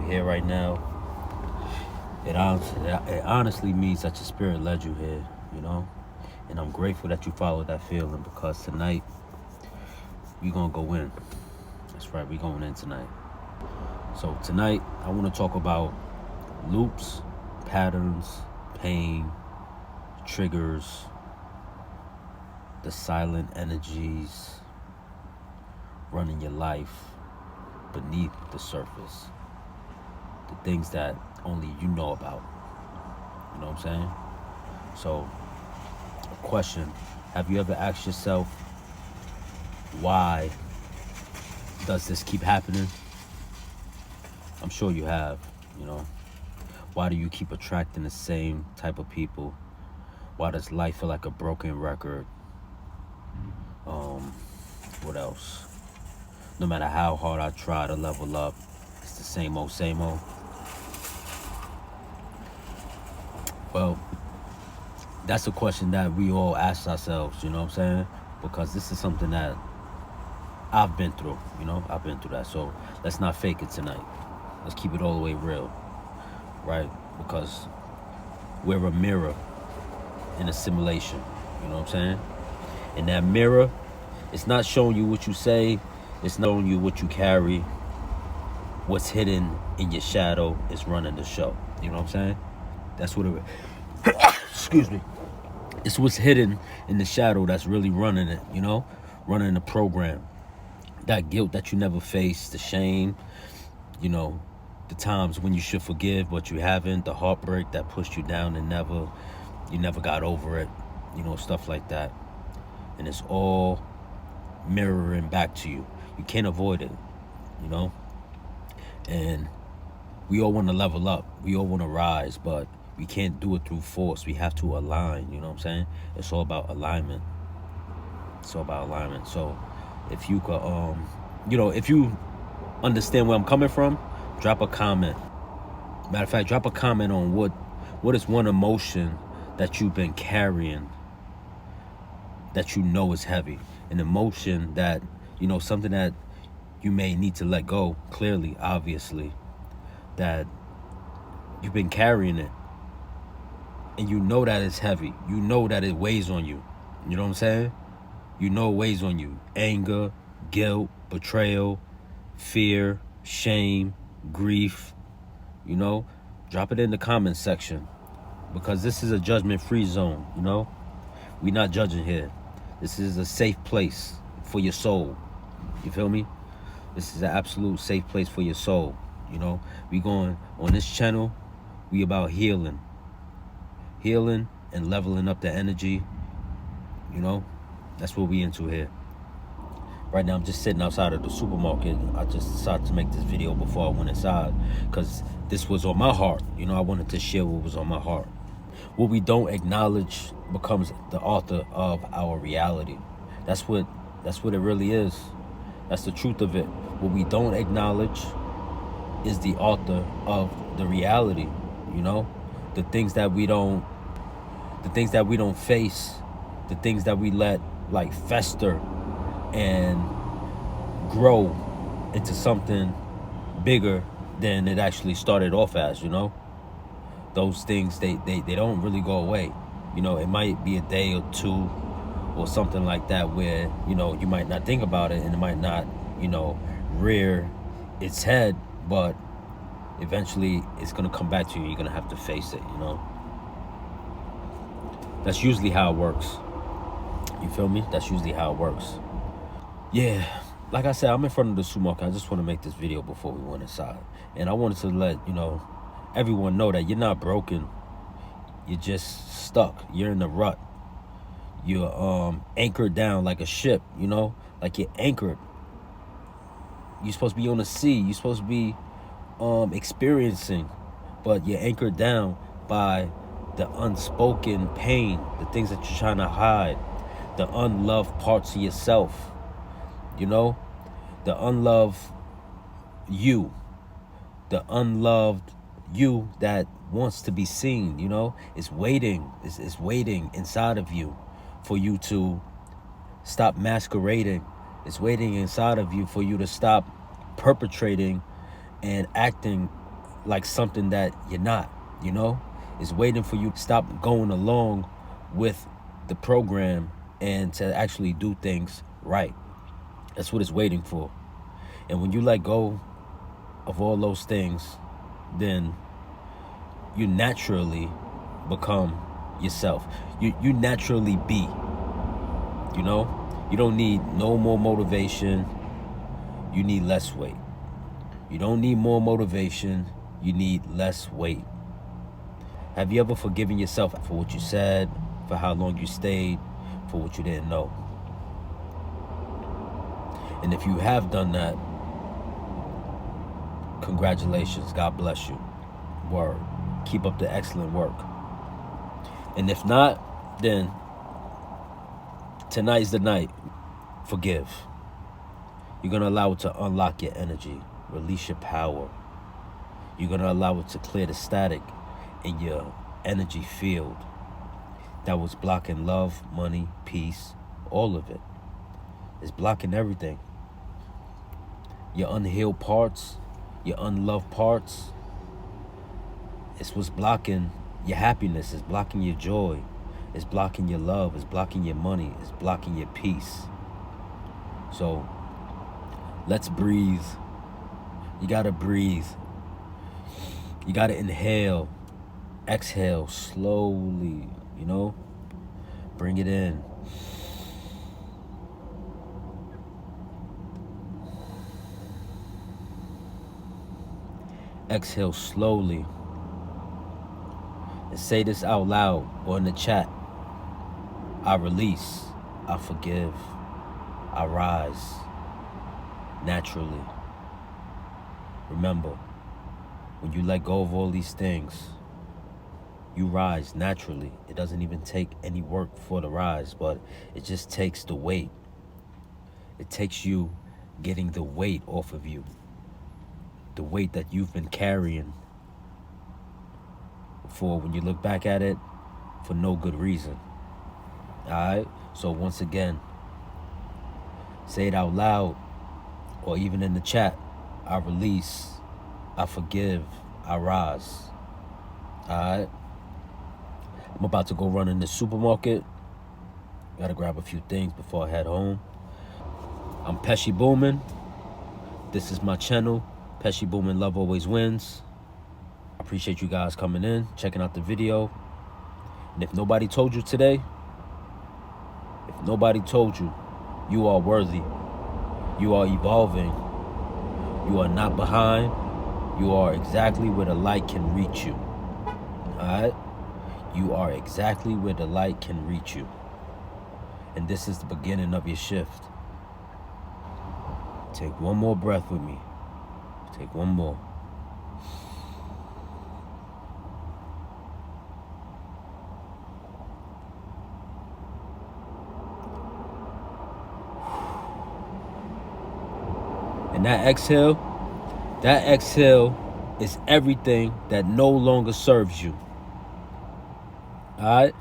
here right now, it honestly means that your spirit led you here, you know? And I'm grateful that you followed that feeling, because tonight, we going to go in. That's right, we going in tonight. So tonight, I want to talk about loops, patterns, pain, triggers, the silent energies running your life beneath the surface. The things that only you know about. You know what I'm saying? So, a question. Have you ever asked yourself, why does this keep happening? I'm sure you have, you know. Why do you keep attracting the same type of people? Why does life feel like a broken record? What else? No matter how hard I try to level up, it's the same old, same old. Well, that's a question that we all ask ourselves, you know what I'm saying? Because this is something that I've been through, you know? I've been through that. So let's not fake it tonight. Let's keep it all the way real, right? Because we're a mirror in a simulation, you know what I'm saying? And that mirror, it's not showing you what you say, it's not showing you what you carry. What's hidden in your shadow is running the show. You know what I'm saying? That's what it is. Excuse me. It's what's hidden in the shadow that's really running it, you know? Running the program. That guilt that you never faced, the shame, you know, the times when you should forgive but you haven't, the heartbreak that pushed you down and you never got over it, you know, stuff like that. And it's all mirroring back to you. You can't avoid it, you know? And we all want to level up. We all want to rise, but we can't do it through force. We have to align, you know what I'm saying? It's all about alignment. It's all about alignment. So if you could, if you understand where I'm coming from, drop a comment. Matter of fact, drop a comment on what is one emotion that you've been carrying that you know is heavy. An emotion that, you know, something that you may need to let go, clearly, obviously, that you've been carrying it. And you know that it's heavy. You know that it weighs on you. You know what I'm saying? You know it weighs on you. Anger, guilt, betrayal, fear, shame, grief. You know? Drop it in the comment section. Because this is a judgment-free zone, you know? We're not judging here. This is a safe place for your soul. You feel me? This is an absolute safe place for your soul. You know? We going on this channel, we about healing. Healing and leveling up the energy. You know? That's what we into here. Right now I'm just sitting outside of the supermarket. I just decided to make this video before I went inside, because this was on my heart. You know, I wanted to share what was on my heart. What we don't acknowledge becomes the author of our reality. That's what it really is. That's the truth of it. What we don't acknowledge is the author of the reality, you know? The things that we don't face, the things that we let like fester and grow into something bigger than it actually started off as, you know? Those things, they don't really go away. You know, it might be a day or two or something like that where, you know, you might not think about it and it might not, you know, rear its head, but eventually it's going to come back to you. You're going to have to face it, you know? That's usually how it works. You feel me? That's usually how it works. Yeah, like I said, I'm in front of the supermarket. I just want to make this video before we went inside. And I wanted to let, you know, everyone know that you're not broken. You're just stuck. You're in the rut. You're anchored down like a ship, you know? Like you're anchored. You're supposed to be on the sea. You're supposed to be experiencing. But you're anchored down by the unspoken pain, the things that you're trying to hide, the unloved parts of yourself, you know? The unloved you. The unloved you that wants to be seen, you know? It's waiting. It's waiting inside of you for you to stop masquerading. It's waiting inside of you for you to stop perpetrating and acting like something that you're not, you know? It's waiting for you to stop going along with the program and to actually do things right. That's what it's waiting for. And when you let go of all those things, then you naturally become yourself. You naturally be, you know? You don't need no more motivation. You need less weight. You don't need more motivation. You need less weight. Have you ever forgiven yourself for what you said, for how long you stayed, for what you didn't know? And if you have done that, congratulations. God bless you. Word. Keep up the excellent work. And if not, then tonight's the night. Forgive. You're going to allow it to unlock your energy, release your power. You're going to allow it to clear the static in your energy field that was blocking love, money, peace, all of it. It's blocking everything. Your unhealed parts, your unloved parts. It's what's blocking your happiness. It's blocking your joy. It's blocking your love. It's blocking your money. It's blocking your peace. So let's breathe. You gotta breathe. You gotta inhale, exhale slowly, you know? Bring it in. Exhale slowly. And say this out loud or in the chat. I release. I forgive. I rise. Naturally. Remember, when you let go of all these things, you rise naturally. It doesn't even take any work for the rise, but it just takes the weight. It takes you getting the weight off of you. The weight that you've been carrying for, when you look back at it, for no good reason. Alright? So once again, say it out loud or even in the chat. I release. I forgive. I rise. Alright? I'm about to go run in the supermarket. Gotta grab a few things before I head home. I'm Pesci Boomin. This is my channel. Pesci Boomin, Love Always Wins. I appreciate you guys coming in, checking out the video. And if nobody told you today, if nobody told you, you are worthy. You are evolving. You are not behind. You are exactly where the light can reach you. Alright? You are exactly where the light can reach you. And this is the beginning of your shift. Take one more breath with me. Take one more. And that exhale is everything that no longer serves you. Alright?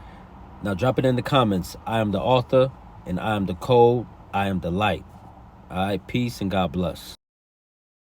Now drop it in the comments. I am the author, and I am the code. I am the light. Alright? Peace and God bless.